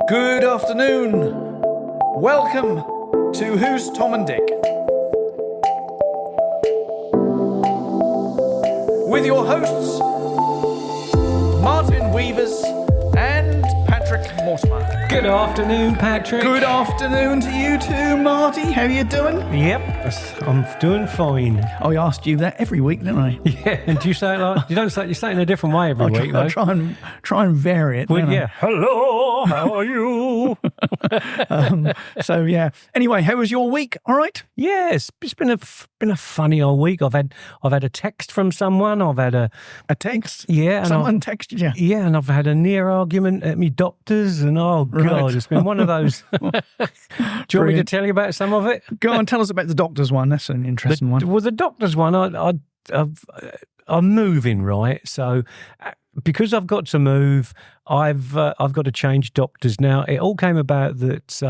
Good afternoon. Welcome to Who's Tom and Dick? With your hosts, Martin Weavers and Patrick Mortimer. Good afternoon, Patrick. Good afternoon to you too, Marty. How you doing? Yep, I'm doing fine. I asked you that every week, didn't I? Yeah, and do you say it like you don't say? You say it in a different way every week, though. I try and vary it. Well, yeah. Hello, how are you? So yeah. Anyway, how was your week? All right. Yes, it's been a funny old week. I've had a text from someone. I've had a text. Yeah, and someone texted you. Yeah, and I've had a near argument at me doctors, and oh god, it's been one of those. Do you want me to tell you about some of it? Go on, tell us about the doctor's one. That's an interesting one. Well, the doctor's one, I'm moving, right? So because I've got to move, I've got to change doctors now. It all came about that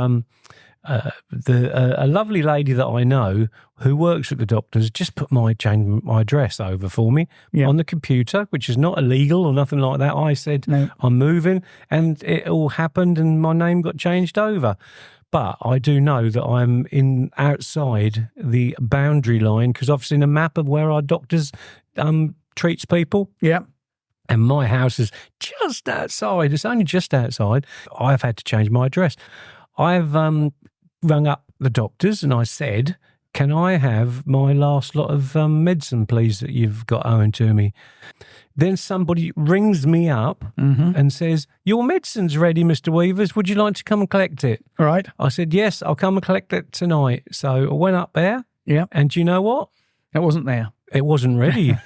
a lovely lady that I know who works at the doctor's just put my address over for me on the computer, which is not illegal or nothing like that. I said, no, I'm moving, and it all happened and my name got changed over. But I do know that I'm outside the boundary line because I've seen a map of where our doctors treats people. Yeah. And my house is just outside. It's only just outside. I've had to change my address. I've rung up the doctors and I said, can I have my last lot of medicine, please, that you've got owing to me? Then somebody rings me up and says, your medicine's ready, Mr. Weavers. Would you like to come and collect it? All right. I said, yes, I'll come and collect it tonight. So I went up there. Yeah. And do you know what? It wasn't there. It wasn't ready.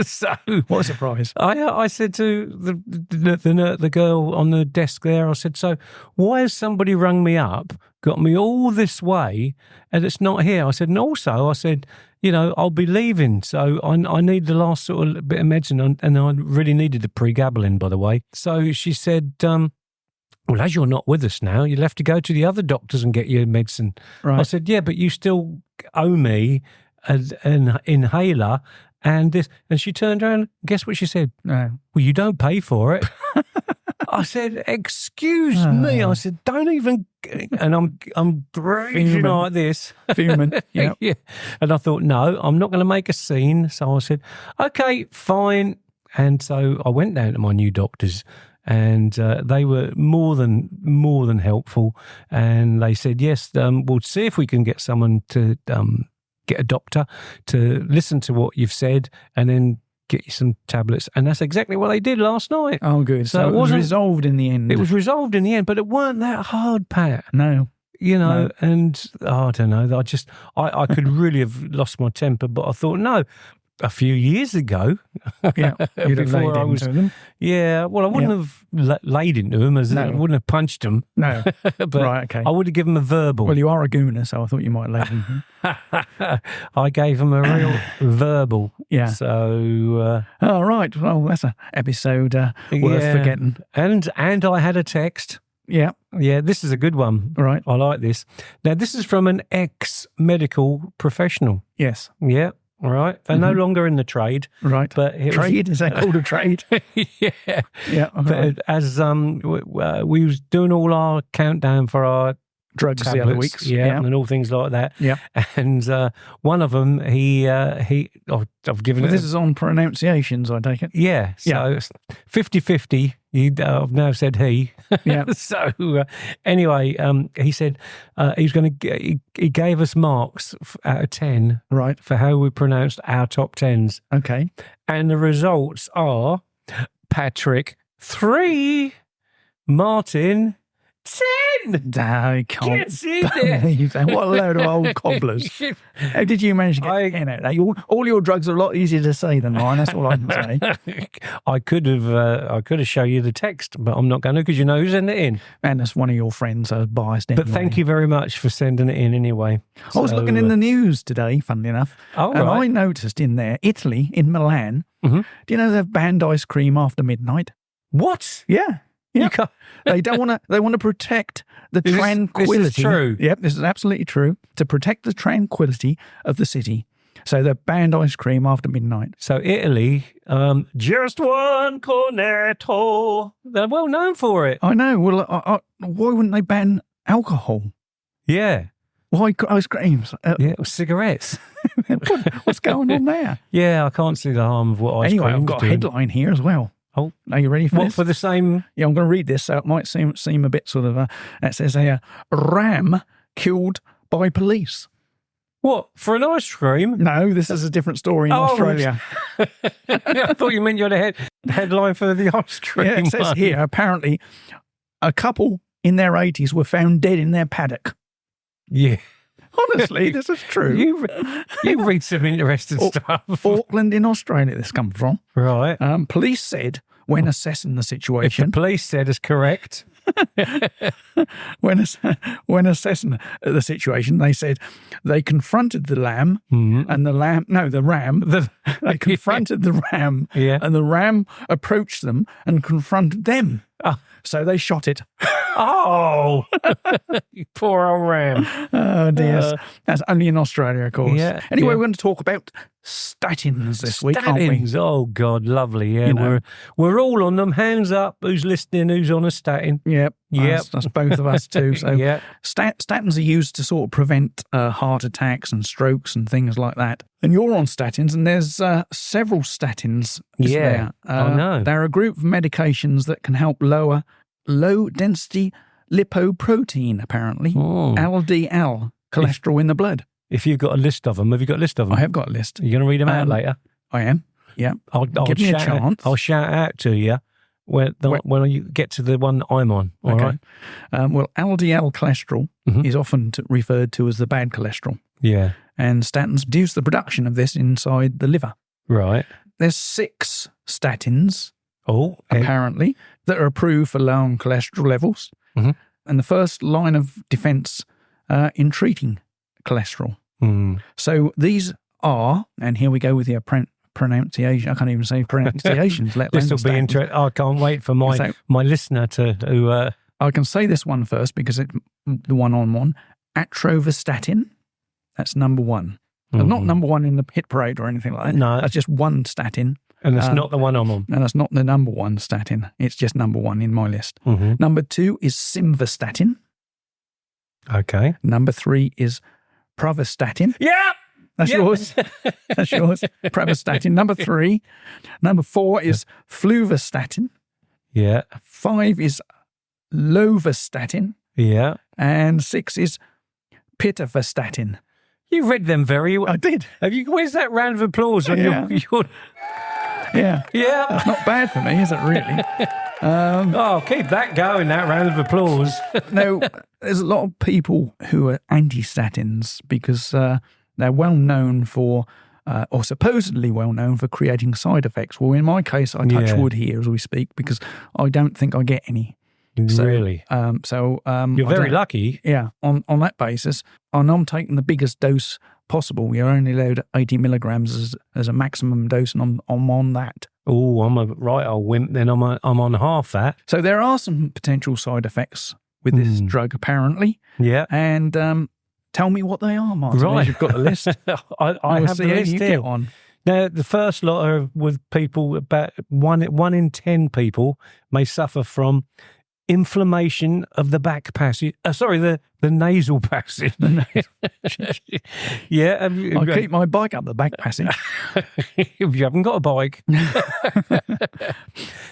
So what a surprise. I said to the girl on the desk there, I said, so why has somebody rung me up, got me all this way, and it's not here? I said, and also, I said, I'll be leaving, so I need the last sort of bit of medicine, and I really needed the pregabalin, by the way. So she said, well, as you're not with us now, you'll have to go to the other doctors and get your medicine. Right. I said, yeah, but you still owe me an inhaler and this. And she turned around, guess what she said? No. Well, you don't pay for it. I said, excuse me. I said, don't even, and I'm breathing like this. Fuming. Yep. Yeah. And I thought, no, I'm not going to make a scene. So I said, okay, fine. And so I went down to my new doctors, and they were more than helpful. And they said, yes, we'll see if we can get someone to get a doctor to listen to what you've said and then get you some tablets. And that's exactly what they ddid last night. Oh, good. So it was resolved in the end. It was resolved in the end, but it weren't that hard, Pat. No. And I don't know. I could really have lost my temper, but I thought, no. A few years ago, you'd have laid into them. Yeah, well, I wouldn't have laid into them, I wouldn't have punched them. No, but right, okay. I would have given them a verbal. Well, you are a gooner, so I thought you might lay them. I gave them a real verbal. Yeah. So. All right. Well, that's an episode worth forgetting. And I had a text. Yeah. Yeah, this is a good one. Right. I like this. Now, this is from an ex-medical professional. Yes. Yeah. All right. They're no longer in the trade. Right. But trade? Is that called a trade? Yeah. Yeah. But as we was doing all our countdown for our drugs tablets, the other weeks. Yeah, and all things like that. Yeah. And one of them, I've given this is on pronunciations, I take it. Yeah. So 50-50. I've now said he. Yeah. So anyway, he said he gave us marks out of 10, right, for how we pronounced our top 10s. Okay. And the results are Patrick 3, Martin 10. I can't believe that. What a load of old cobblers. How did you manage to get in it? All your drugs are a lot easier to say than mine, that's all I can say. I could have shown you the text, but I'm not going to because you know who sent it in. And that's one of your friends biased anyway. But thank you very much for sending it in anyway. I was looking in the news today, funnily enough, and right. I noticed in there, Italy, in Milan, do you know they have banned ice cream after midnight? What? Yeah. Yeah, they don't want to. They want to protect the tranquility. This is true. Yep, this is absolutely true. To protect the tranquility of the city, So they banned ice cream after midnight. So Italy, just one cornetto. They're well known for it. I know. Well, why wouldn't they ban alcohol? Yeah. Why ice creams? Yeah, cigarettes. What's going on there? Yeah, I can't see the harm of what ice cream. Anyway, I've got a headline here as well. Oh, are you ready for this? What, for the same? Yeah, I'm going to read this, so it might seem a bit sort of. It says a Ramb killed by police. What, for an ice cream? No, this is a different story in Australia. I thought you meant you had a headline for the ice cream. Yeah, it says one. here, apparently, a couple in their 80s were found dead in their paddock. Yeah. Honestly, this is true. You read some interesting stuff. Auckland in Australia, this comes from. Right. Police said, when assessing the situation... If the police said is correct... when assessing the situation, they said they confronted the lamb and the ram. They confronted the ram and the ram approached them and confronted them. So they shot it. Oh, poor old ram. Oh, dear. That's only in Australia, of course. Yeah, anyway, yeah. we're going to talk about statins this week, aren't we? Statins. Oh, God, lovely. Yeah, we're all on them. Hands up. Who's listening? Who's on a statin? Yep. Yep. That's both of us too. So yeah. Statins are used to sort of prevent heart attacks and strokes and things like that. And you're on statins, and there's several statins. Yeah, I know. They're a group of medications that can help lower low-density lipoprotein, apparently, LDL, cholesterol in the blood. If you've got a list of them, have you got a list of them? I have got a list. Are you going to read them out later? I am, yeah. I'll give me a chance. I'll shout out to you when you get to the one that I'm on, all right? Well, LDL cholesterol is often referred to as the bad cholesterol. Yeah. And statins reduce the production of this inside the liver. Right. There's 6 statins, apparently, that are approved for low cholesterol levels. And the first line of defense in treating cholesterol. So these are, and here we go with the pronunciation. I can't even say pronunciations. This will be interesting. I can't wait for my listener to. I can say this one first because it's the one on one. Atorvastatin. That's number 1. Not number 1 in the hit parade or anything like that. No, that's just one statin. And that's not the one I'm on. And that's not the number 1 statin. It's just number 1 in my list. Number 2 is simvastatin. Okay. Number 3 is pravastatin. Yeah. That's yours. That's yours. Pravastatin. Number 3. Number 4 is fluvastatin. Yeah. 5 is lovastatin. Yeah. And 6 is pitavastatin. You read them very well. I did. Where's that round of applause on your Yeah. Yeah. That's not bad for me, is it really? Keep that going, that round of applause. Now, there's a lot of people who are anti-statins because they're well known for, or supposedly well known for creating side effects. Well, in my case, I touch wood here as we speak because I don't think I get any. Really? You're very lucky. Yeah. On that basis, and I'm taking the biggest dose possible. You're only allowed 80 milligrams as a maximum dose, and I'm on that. Oh, I'm a right old wimp. Then I'm on half that. So there are some potential side effects with this drug, apparently. Yeah. And tell me what they are, Martin. Right. You've got the list. I have the list here. On. Now, the first lot are with people, about one in 10 people may suffer from inflammation of the back passage. The nasal passage. Yeah. I keep my bike up the back passage. If you haven't got a bike.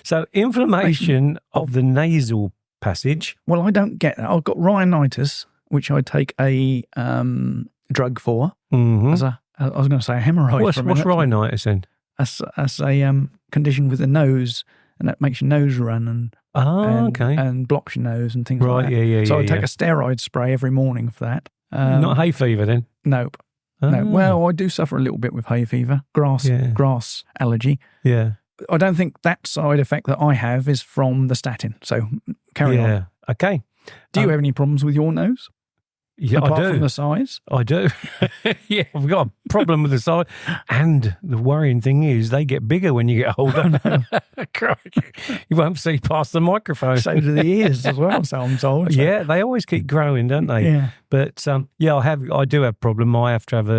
So inflammation of the nasal passage. Well, I don't get that. I've got rhinitis, which I take a drug for. As I was going to say a hemorrhoid. What's rhinitis then? That's a condition with the nose, and that makes your nose run and blocks your nose and things like that. Yeah. So I take a steroid spray every morning for that. Not hay fever then? Nope. No. Well, I do suffer a little bit with hay fever, grass allergy. Yeah. I don't think that side effect that I have is from the statin. So carry on. Okay. Do you have any problems with your nose? Yeah, apart I do. from the size? I do. Yeah, I've got a problem with the size. And the worrying thing is they get bigger when you get older. You won't see past the microphone. So do the ears as well, so I'm told. So. Yeah, they always keep growing, don't they? Yeah. But I do have a problem. I have to have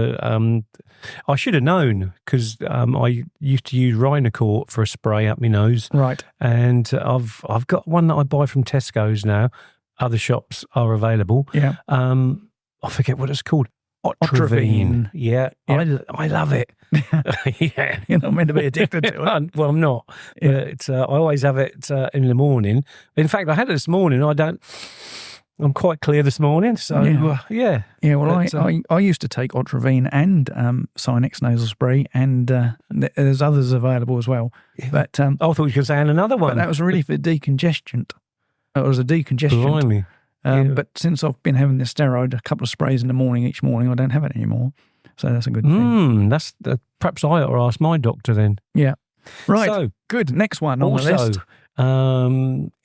I should have known because I used to use Rhinocort for a spray up my nose. Right. And I've got one that I buy from Tesco's now. Other shops are available. Yeah. I forget what it's called. Otravine. Yeah. I love it. Yeah. You're not meant to be addicted to it. Well, I'm not. Yeah. But I always have it in the morning. In fact, I had it this morning. I'm quite clear this morning. So, yeah. Yeah, well, I used to take Otravine and Sinex nasal spray, and there's others available as well. But I thought you could say another one. But that was really for decongestant. It was a decongestant. Blimey. But since I've been having the steroid, a couple of sprays in the morning each morning, I don't have it anymore. So that's a good thing. That's perhaps I ought to ask my doctor then. Yeah. Right. So, good. Next one on the list.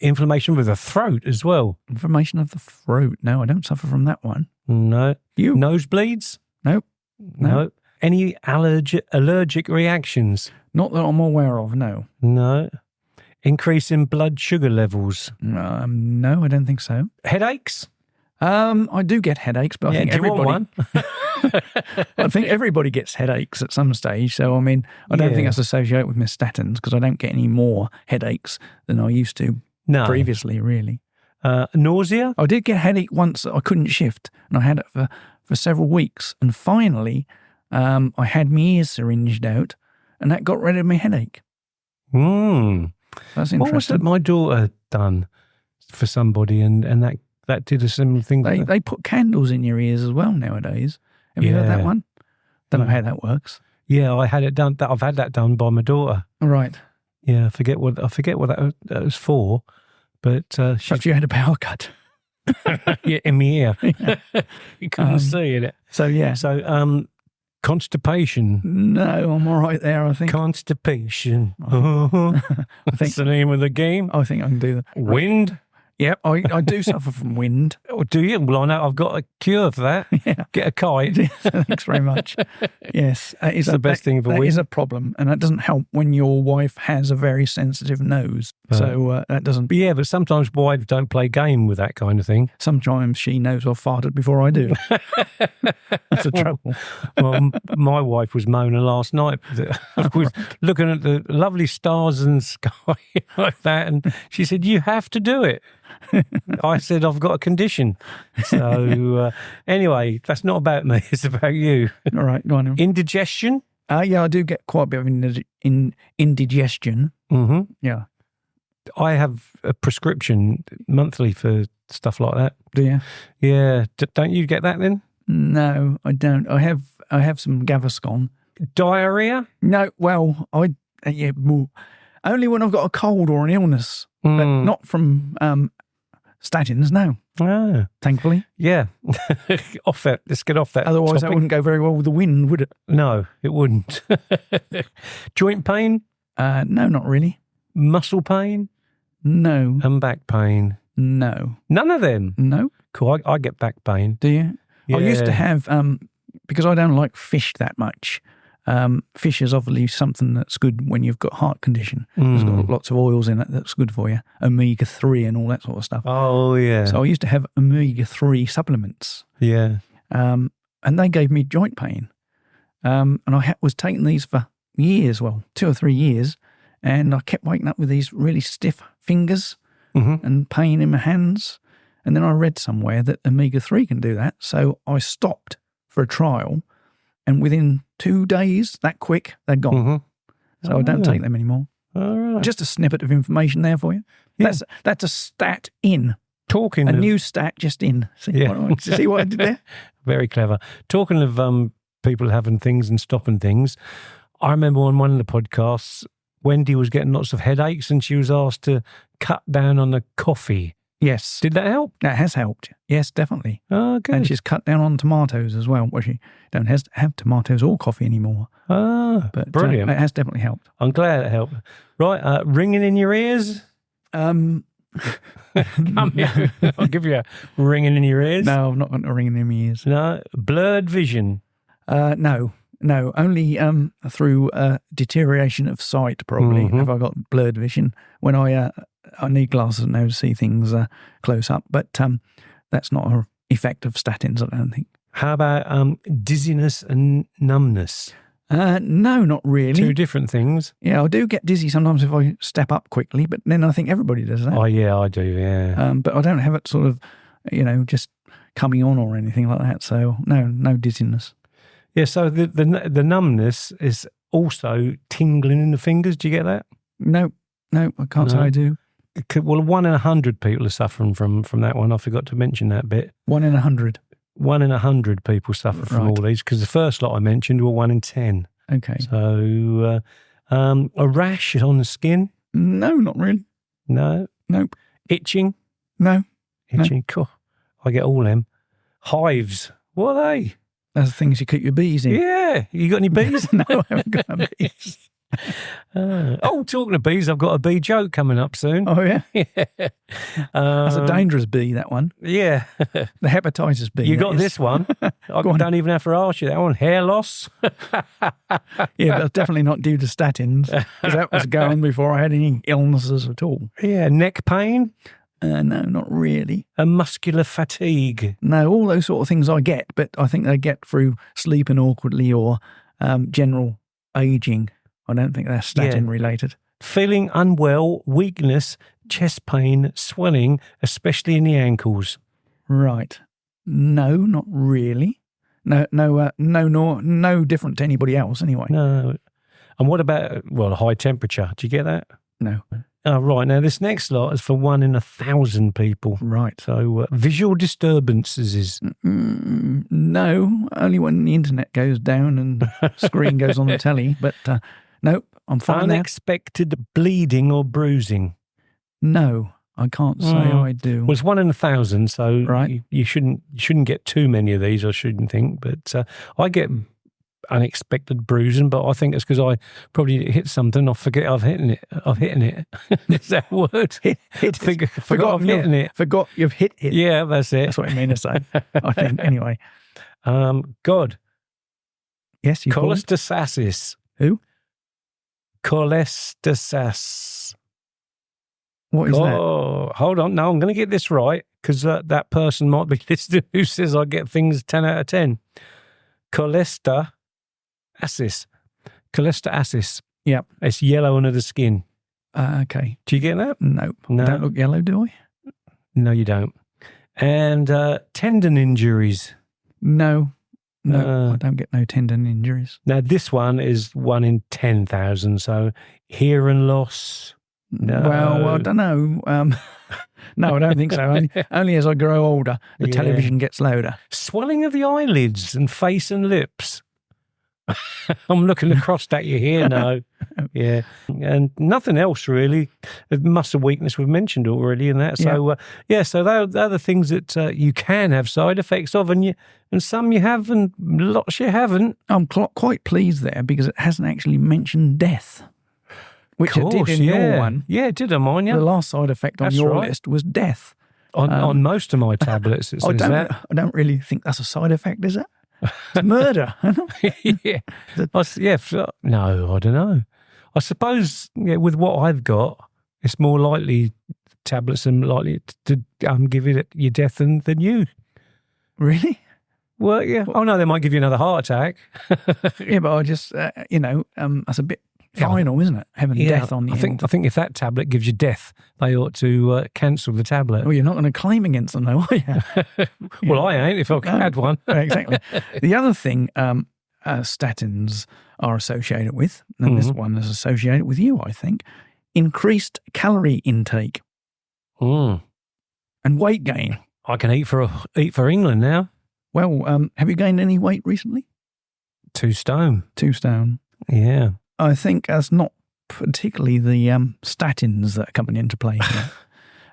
Inflammation with the throat as well. Inflammation of the throat. No, I don't suffer from that one. No. You? Nosebleeds? Nope. No. Any allergic reactions? Not that I'm aware of, no. No. Increase in blood sugar levels? No, I don't think so. Headaches? I do get headaches, but I think everybody. I think everybody gets headaches at some stage. So I mean, I don't think that's associated with my statins because I don't get any more headaches than I used to previously. Really. Nausea? I did get a headache once that I couldn't shift, and I had it for several weeks. And finally, I had my ears syringed out, and that got rid of my headache. That's interesting. What was that my daughter done for somebody, and that did a similar thing? They put candles in your ears as well nowadays. Have you heard that one? Don't know how that works. Yeah, I had it done. I've had that done by my daughter. Right. Yeah, I forget what that was for, but perhaps you had a power cut. Yeah, in my ear. You couldn't see it. So yeah. So constipation. No, I'm all right there, I think. Constipation. I think That's the name of the game. I think I can do that. Wind. Yep, I do suffer from wind. Oh, do you? Well, I know I've got a cure for that. Yeah. Get a kite. Thanks very much. Yes. It's the best thing for wind. That is a problem, and that doesn't help when your wife has a very sensitive nose. So that doesn't... Yeah, but sometimes wives don't play game with that kind of thing. Sometimes she knows I've farted before I do. That's the trouble. Well, my wife was moaning last night. I was looking at the lovely stars and sky like that, and she said, "You have to do it." I said, "I've got a condition." So anyway, that's not about me. It's about you. All right, go on. Indigestion? Yeah, I do get quite a bit of indigestion. Mm-hmm. Yeah. I have a prescription monthly for stuff like that. Do you? Yeah. Don't you get that then? No, I don't. I have some Gaviscon. Diarrhea? No, well, only when I've got a cold or an illness, but not from statins, no. Ah. Thankfully. Yeah. Off that. Let's get off that. Otherwise, topic. that wouldn't go very well with the wind, would it? No, it wouldn't. Joint pain? No, not really. Muscle pain? No. And back pain? No. None of them? No. Cool. I get back pain. Do you? Yeah. I used to have, because I don't like fish that much, fish is obviously something that's good when you've got heart condition. It's got lots of oils in it that's good for you, omega-3 and all that sort of stuff. Oh, yeah. So I used to have omega-3 supplements. Yeah. And they gave me joint pain. And I was taking these for years, 2 or 3 years, and I kept waking up with these really stiff fingers and pain in my hands. And then I read somewhere that omega-3 can do that. So I stopped for a trial, and within 2 days, that quick, they're gone. So I don't take them anymore. All right. Just a snippet of information there for you. Yeah. That's a stat in. Talking a of, new stat just in. See what I did there? Very clever. Talking of people having things and stopping things, I remember on one of the podcasts, Wendy was getting lots of headaches and she was asked to cut down on the coffee. Yes. Did that help? That has helped. Yes, definitely. Oh, good. And she's cut down on tomatoes as well. Well, she don't have tomatoes or coffee anymore. Ah, but brilliant. It has definitely helped. I'm glad it helped. Right, ringing in your ears? Come here. I'll give you a ringing in your ears. No, I'm not going to ring in my ears. No. Blurred vision. No, only through deterioration of sight, probably, have I got blurred vision. When I need glasses now to see things close up, but that's not an effect of statins, I don't think. How about dizziness and numbness? No, not really. Two different things. Yeah, I do get dizzy sometimes if I step up quickly, but then I think everybody does that. Oh, yeah, I do, yeah. But I don't have it sort of, just coming on or anything like that. So no dizziness. Yeah, so the numbness is also tingling in the fingers. Do you get that? No, I can't say I do. Well, 1 in 100 people are suffering from that one. I forgot to mention that bit. 1 in 100. 1 in 100 people suffer from all these, because the first lot I mentioned were 1 in 10. Okay. So a rash on the skin? No, not really. No? Nope. Itching? No. Itching? Cool. I get all them. Hives? What are they? That's the things you keep your bees in. Yeah. You got any bees? No, I haven't got any bees. Talking of bees, I've got a bee joke coming up soon. Oh, yeah? Yeah. That's a dangerous bee, that one. Yeah. The hepatitis bee. You got this one. I don't even have to ask you that one. Hair loss? Yeah, that's definitely not due to statins, because that was going before I had any illnesses at all. Yeah. Neck pain? No, not really. And muscular fatigue? No, all those sort of things I get, but I think they get through sleeping awkwardly or general aging. I don't think they're statin related. Feeling unwell, weakness, chest pain, swelling, especially in the ankles. Right. No, not really. No, different to anybody else anyway. No. And what about, high temperature? Do you get that? No. Oh, right. Now, this next lot is for 1 in 1,000 people. Right. So, visual disturbances is... No, only when the internet goes down and screen goes on the telly. But nope, I'm fine. Unexpected bleeding or bruising. No, I can't say I do. Well, it's 1 in 1,000, so right. you shouldn't get too many of these, I shouldn't think. But I get unexpected bruising, but I think it's because I probably hit something. I forget I've hit it. Is that a word? Forgot I've hit it. Forgot you've hit it. Yeah, that's it. That's what I mean to say, I think, anyway. God. Yes, you cholestasis. Who? Cholestasis. What is that? Oh, hold on. No, I'm going to get this right, because that person might be listening who says I get things 10 out of 10. Cholestasis. Yep. It's yellow under the skin. Okay. Do you get that? Nope. No. I don't look yellow, do I? No, you don't. And tendon injuries. No, I don't get no tendon injuries. Now, this one is 1 in 10,000, so hearing loss. No. Well, I don't know. No, I don't think so. Only as I grow older, the television gets louder. Swelling of the eyelids and face and lips. I'm looking across at you here now. Yeah. And nothing else really. Muscle weakness we've mentioned already in that. So, so they're the things that you can have side effects of, and some you have and lots you haven't. I'm quite pleased there because it hasn't actually mentioned death. Which it did in your one. Yeah, it did on mine, yeah. The last side effect on your list was death. On most of my tablets, it says that. I don't really think that's a side effect, is it? It's murder. Yeah. No, I don't know. I suppose with what I've got, it's more likely tablets are likely to give it your death than you. Really? Well, yeah. Oh, no, they might give you another heart attack. Yeah, but I just, that's a bit final, isn't it? Having death on the end. I think if that tablet gives you death, they ought to cancel the tablet. Well, you're not going to claim against them, though, are you? Well, I ain't if I had one. Exactly. The other thing statins are associated with, and this one is associated with you, I think, increased calorie intake and weight gain. I can eat for England now. Well, have you gained any weight recently? 2 stone. 2 stone. Yeah. I think that's not particularly the statins that are coming into play here.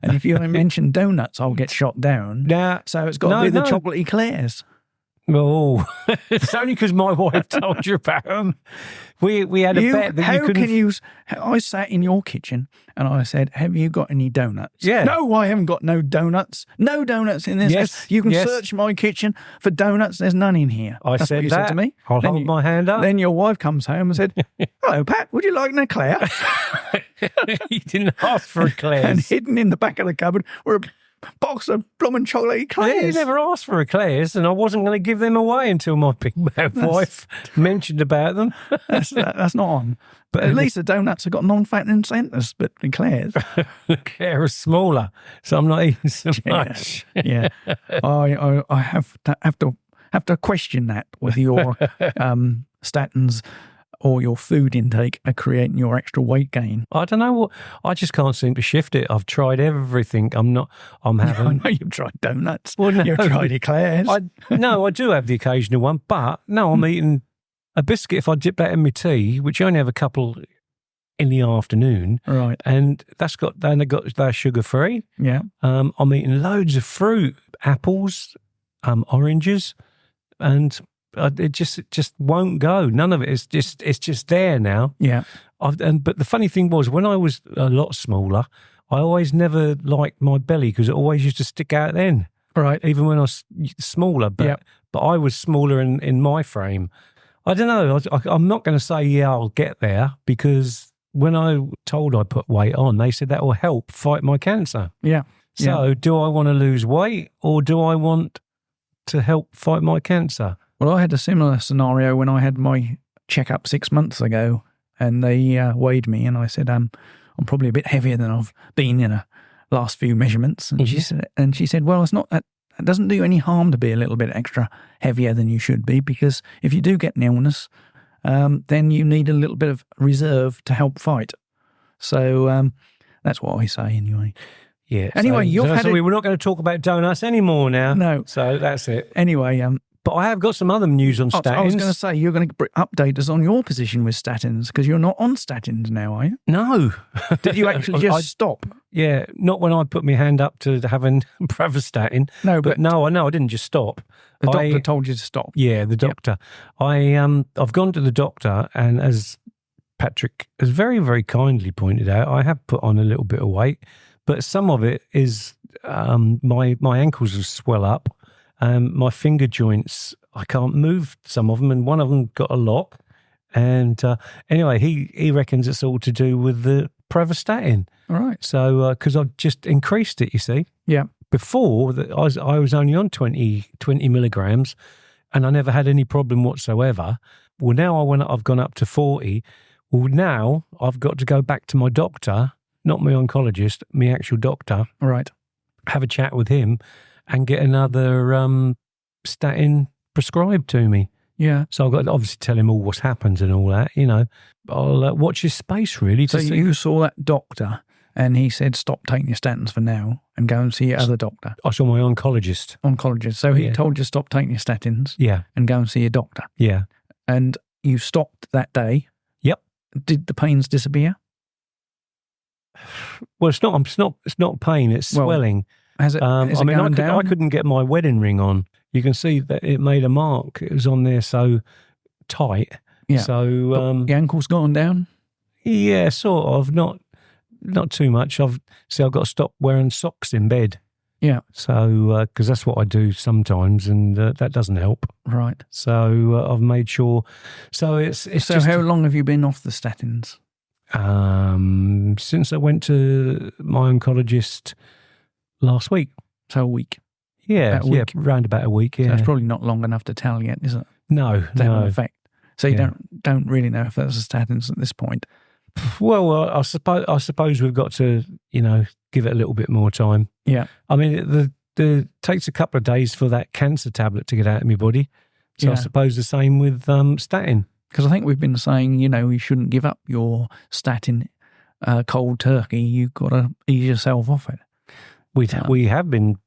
And if you mention donuts, I'll get shot down. Yeah. So it's got to be the chocolate eclairs. Oh, it's only because my wife told you about them. We had a bet that you couldn't. I sat in your kitchen and I said, "Have you got any donuts?" Yeah. No, I haven't got no donuts. No donuts in this. Yes. You can search my kitchen for donuts. There's none in here. That's what you that. said to me. I'll hold my hand up. Then your wife comes home and said, "Hello, Pat. Would you like an eclair?" You didn't ask for eclairs. And hidden in the back of the cupboard were a box of blooming chocolate eclairs. You never asked for eclairs, and I wasn't going to give them away until my big bad wife mentioned about them. That's not on. But at least the donuts have got non-fattening centres, but eclairs. The eclair is smaller, so I'm not eating so much. Yeah. I have to question that with your statins or your food intake are creating your extra weight gain. I don't know what. I just can't seem to shift it. I've tried everything. I'm having. I know you've tried donuts. Well, no. You've tried eclairs. I do have the occasional one, but no, I'm eating a biscuit if I dip that in my tea, which I only have a couple in the afternoon. Right. And they're sugar free. Yeah. I'm eating loads of fruit, apples, oranges, and it just won't go. None of it. It's just there now. Yeah. But the funny thing was, when I was a lot smaller, I always never liked my belly because it always used to stick out then. Right. Even when I was smaller, but I was smaller in my frame. I don't know. I'm not going to say, I'll get there, because when I told I put weight on, they said that will help fight my cancer. Yeah. So do I want to lose weight, or do I want to help fight my cancer? Well, I had a similar scenario when I had my checkup 6 months ago, and they weighed me, and I said, I'm probably a bit heavier than I've been in the last few measurements. And she said, well, it's not that. It doesn't do any harm to be a little bit extra heavier than you should be, because if you do get an illness, then you need a little bit of reserve to help fight. So that's what I say anyway. Yeah. Anyway, we're not going to talk about donuts anymore now. No. So that's it. Anyway, but I have got some other news on statins. I was going to say, you're going to update us on your position with statins, because you're not on statins now, are you? No. Did you actually just stop? Yeah, not when I put my hand up to having pravastatin. No, but no, I didn't just stop. The doctor told you to stop. Yeah, the doctor. Yep. I've gone to the doctor, and as Patrick has very, very kindly pointed out, I have put on a little bit of weight, but some of it is my ankles will swell up. My finger joints, I can't move some of them, and one of them got a lock. And anyway, he reckons it's all to do with the pravastatin. All right. So, because I've just increased it, you see. Yeah. Before, I was only on 20 milligrams, and I never had any problem whatsoever. Well, now I've gone up to 40. Well, now I've got to go back to my doctor, not my oncologist, my actual doctor. Right. Have a chat with him and get another statin prescribed to me. Yeah. So I've got to obviously tell him all what's happened and all that, I'll watch his space, really. So you saw that doctor and he said, stop taking your statins for now and go and see your other doctor. I saw my oncologist. So he told you stop taking your statins. Yeah. And go and see your doctor. Yeah. And you stopped that day. Yep. Did the pains disappear? Well, it's not pain, it's swelling. Has it? I couldn't get my wedding ring on. You can see that it made a mark. It was on there so tight. Yeah. So the ankle's gone down. Yeah, sort of. Not too much. I've got to stop wearing socks in bed. Yeah. So because that's what I do sometimes, and that doesn't help. Right. So I've made sure. So it's so just, how long have you been off the statins? Since I went to my oncologist last week. So a week. Yeah, round about a week. Yeah, so it's probably not long enough to tell yet, is it? No. Effect. So you don't really know if there's a statins at this point. Well, I suppose we've got to give it a little bit more time. Yeah. I mean, it takes a couple of days for that cancer tablet to get out of my body. So I suppose the same with statin. Because I think we've been saying, you shouldn't give up your statin cold turkey. You've got to ease yourself off it. We have been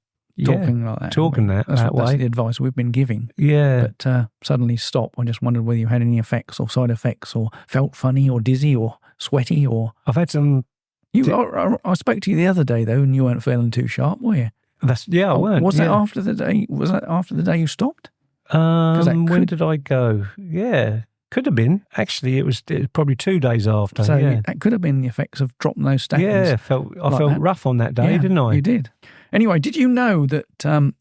talking like that. That's the advice we've been giving. Yeah. But suddenly stop. I just wondered whether you had any effects or side effects or felt funny or dizzy or sweaty or... I've had some... I spoke to you the other day, though, and you weren't feeling too sharp, were you? I weren't. Was that after the day? Was that after the day you stopped? When did I go? Yeah, could have been. Actually, it was probably 2 days after. So yeah. that could have been the effects of dropping those statins. Yeah, I felt rough on that day, didn't I? You did. Anyway, did you know that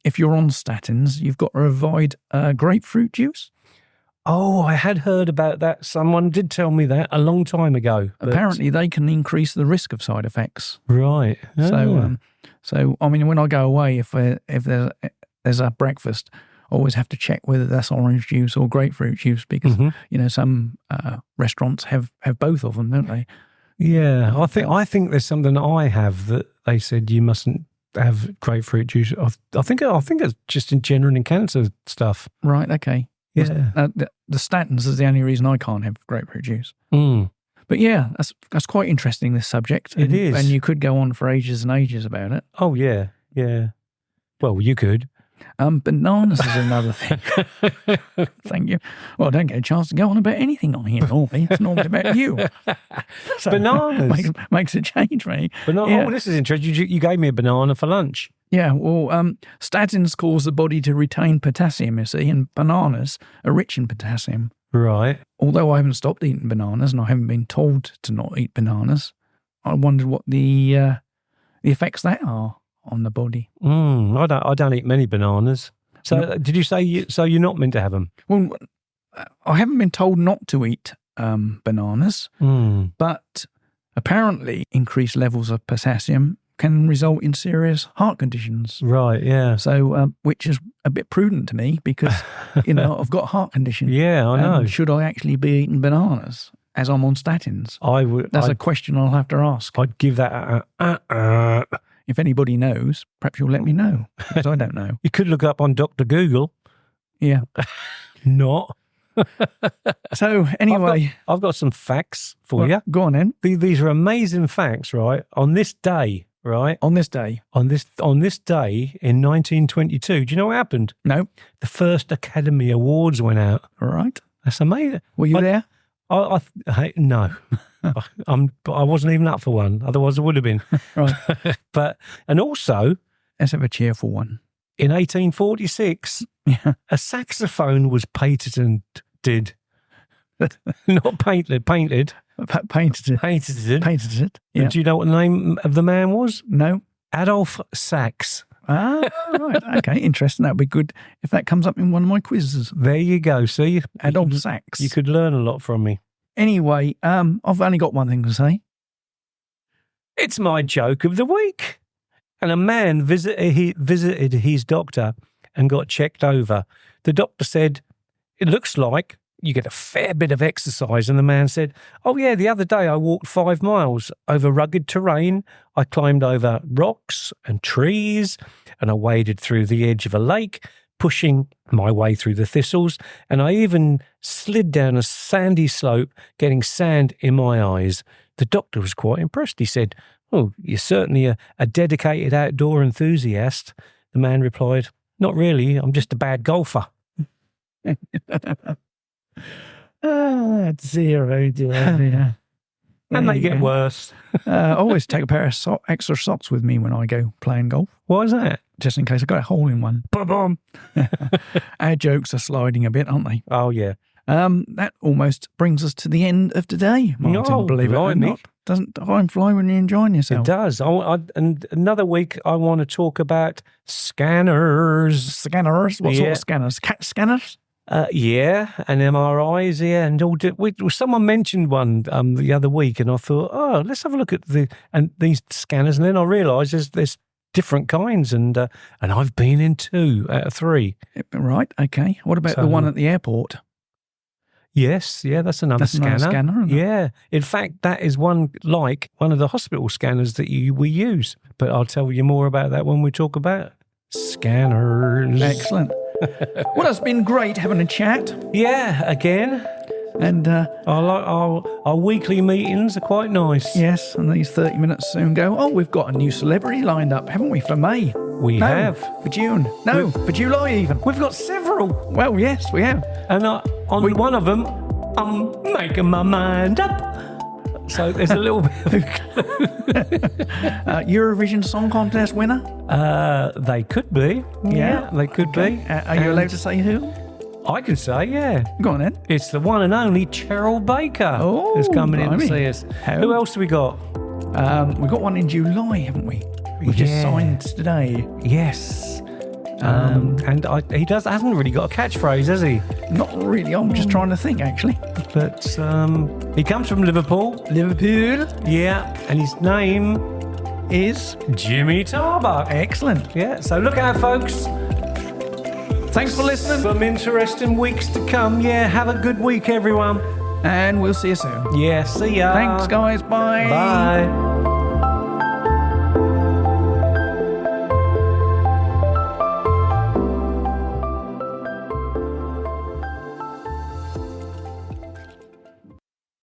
if you're on statins, you've got to avoid grapefruit juice? Oh, I had heard about that. Someone did tell me that a long time ago. Apparently, they can increase the risk of side effects. Right. Oh. So I mean, when I go away, if there's a breakfast, I always have to check whether that's orange juice or grapefruit juice because some restaurants have both of them, don't they? Yeah, I think there's something I have that they said you mustn't have grapefruit juice. I think it's just in general in cancer stuff. Right. Okay. Yeah. The statins is the only reason I can't have grapefruit juice. Mm. But yeah, that's quite interesting, this subject. It is. And you could go on for ages and ages about it. Oh, yeah. Yeah. Well, you could. Bananas is another thing. Thank you. Well, I don't get a chance to go on about anything on here normally. It's normally about you. So Bananas. Makes a change, mate. Oh, this is interesting. You gave me a banana for lunch. Yeah, well, statins cause the body to retain potassium, you see, and bananas are rich in potassium. Right. Although I haven't stopped eating bananas and I haven't been told to not eat bananas, I wondered what the effects that are on the body. I don't eat many bananas. So did you say you're not meant to have them? Well, I haven't been told not to eat bananas, but apparently increased levels of potassium can result in serious heart conditions. Right, yeah. So, which is a bit prudent to me because, I've got a heart condition. Yeah, I know. Should I actually be eating bananas as I'm on statins? I would. That's a question I'll have to ask. I'd give that If anybody knows, perhaps you'll let me know, because I don't know. You could look up on Dr. Google. Yeah. Not. So, anyway. I've got some facts for you. Go on then. These are amazing facts, right? On this day, right? On this day in 1922, do you know what happened? No. The first Academy Awards went out. All right. That's amazing. Were you there? No. I wasn't even up for one. Otherwise, I would have been. Right. And also, let's have a cheerful one. In 1846, a saxophone was patented. Not painted. Painted it. Yeah. Do you know what the name of the man was? No. Adolf Sax. Ah, right. Okay, interesting. That would be good if that comes up in one of my quizzes. There you go. See? Adolf Sax. You could learn a lot from me. Anyway, I've only got one thing to say. It's my joke of the week. And a man visited his doctor and got checked over. The doctor said, it looks like you get a fair bit of exercise. And the man said, oh, yeah, the other day I walked 5 miles over rugged terrain. I climbed over rocks and trees, and I waded through the edge of a lake, pushing my way through the thistles. And I even slid down a sandy slope, getting sand in my eyes. The doctor was quite impressed. He said, oh, you're certainly a dedicated outdoor enthusiast. The man replied, not really. I'm just a bad golfer. That's 0 to yeah. And they get worse. I always take a pair of extra socks with me when I go playing golf. Why is that? Just in case I got a hole in one. Boom. Our jokes are sliding a bit, aren't they? Oh, yeah. That almost brings us to the end of today, Martin, believe it or not. Doesn't time fly when you're enjoying yourself? It does. And another week, I want to talk about scanners. Scanners? What sort of scanners? CAT scanners? Yeah, and MRIs, yeah, and all. Someone mentioned one the other week, and I thought, oh, let's have a look at these scanners, and then I realised there's different kinds, and I've been in 2 out of 3. Right, okay. What about the one at the airport? Yes, yeah, that's another scanner. Another scanner, isn't it? Yeah, in fact, that is one of the hospital scanners that we use. But I'll tell you more about that when we talk about scanners. Excellent. Well, it's been great having a chat. Yeah, again. And our weekly meetings are quite nice. Yes, and these 30 minutes soon go. Oh, we've got a new celebrity lined up, haven't we, for May? We have. For June. No, for July even. We've got several. Well, yes, we have. And on one of them, I'm making my mind up. So there's a little bit of Eurovision Song Contest winner? They could be. Yeah, they could be. Are you allowed to say who? I can say, yeah. Go on then. It's the one and only Cheryl Baker who's coming in to see us. Who else do we got? We've got one in July, haven't we? We just signed today. Yes. And he hasn't really got a catchphrase, has he? Not really. I'm just trying to think, actually. But he comes from Liverpool. Liverpool. Yeah. And his name is Jimmy Tarbuck. Excellent. Yeah. So look out, folks. Thanks for listening. Some interesting weeks to come. Yeah. Have a good week, everyone. And we'll see you soon. Yeah. See ya. Thanks, guys. Bye. Bye.